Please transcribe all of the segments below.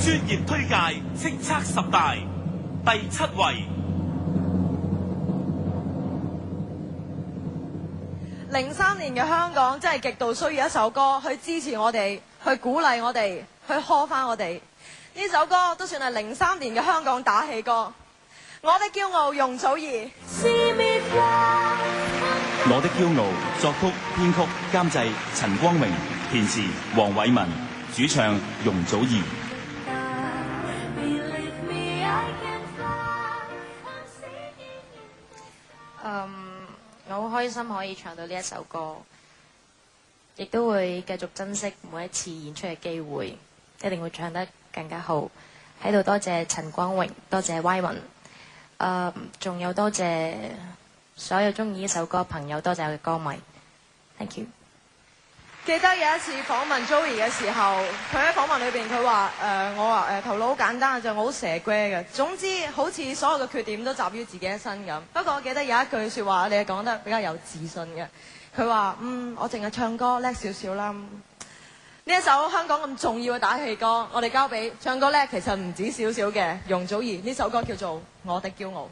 專業推介叱咤10大第7位。03年嘅香港真係極度需要一首歌去支持我哋，去鼓勵我哋，去呵返我哋。呢首歌都算係03年嘅香港打氣歌。我的驕傲，容祖兒。我的驕傲，作曲、編曲、監製陳光榮，填詞黃偉文，主唱容祖兒。我好開心可以唱到呢一首歌，亦都會繼續珍惜每一次演出嘅機會，一定會唱得更加好。喺度多謝陳光榮，多謝 Y 文，仲有多謝所有中意呢首歌嘅朋友，多謝我嘅歌迷 ，thank you。記得有一次訪問 Joey 嘅時候，佢喺訪問裏邊佢話我話頭腦好簡單就我好蛇龜嘅，總之好似所有嘅缺點都集於自己一身咁。不過我記得有一句説話你係講得比較有自信嘅，佢話我淨係唱歌叻少少啦。呢一首香港咁重要嘅打氣歌，我哋交俾唱歌叻其實唔止少少嘅容祖兒，呢首歌叫做《我的驕傲》。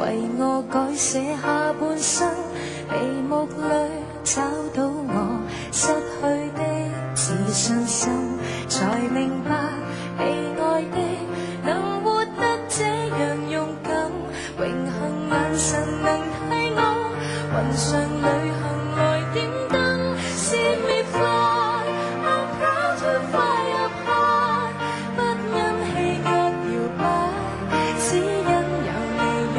為我改寫下半生，眉目裏找到我失去的自信心，才明白被愛的能活得這樣勇敢，榮幸眼神能替我雲上旅行來點燈。See me fly, I'm proud to fly up high， 不因氣壓搖擺，只因有你勇。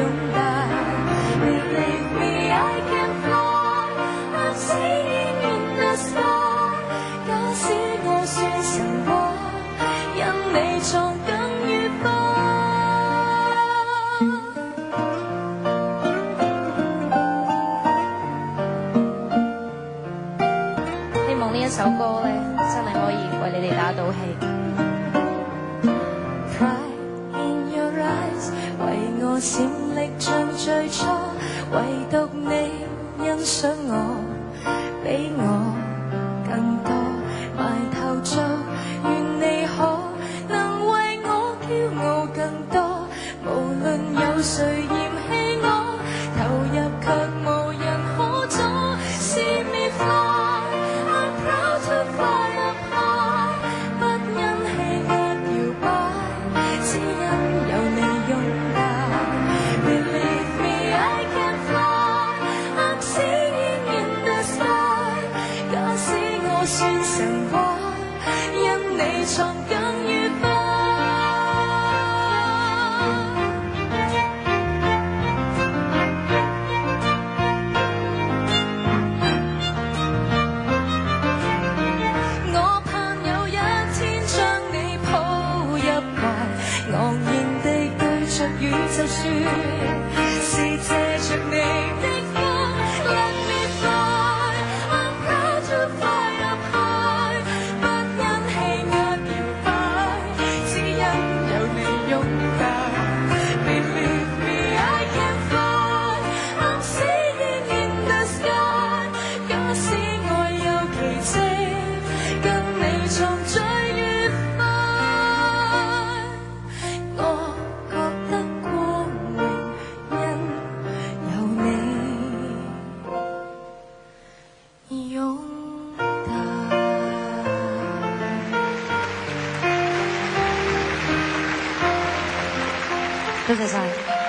首歌咧真係可以為你哋打到氣。Pride in your eyes， 為我閃力像最初，唯獨你欣賞我，比我更多，埋頭做，願你可能為我驕傲更多，無論有誰嫌棄我，投入卻無人可阻。See me fly，I'm proud to fly up high， 不因氣壓搖擺，只因有你勇敢。Believe me I can fly，I'm singing in the sky， 假使我算神話，因你創更愉快。宇宙說是借着你的光 Let me fly I'm proud to fly up high 不因氣壓搖擺只因有你擁抱 Believe me I can fly I'm singing in the sky 假使愛有奇蹟跟你創最愉快我多謝晒。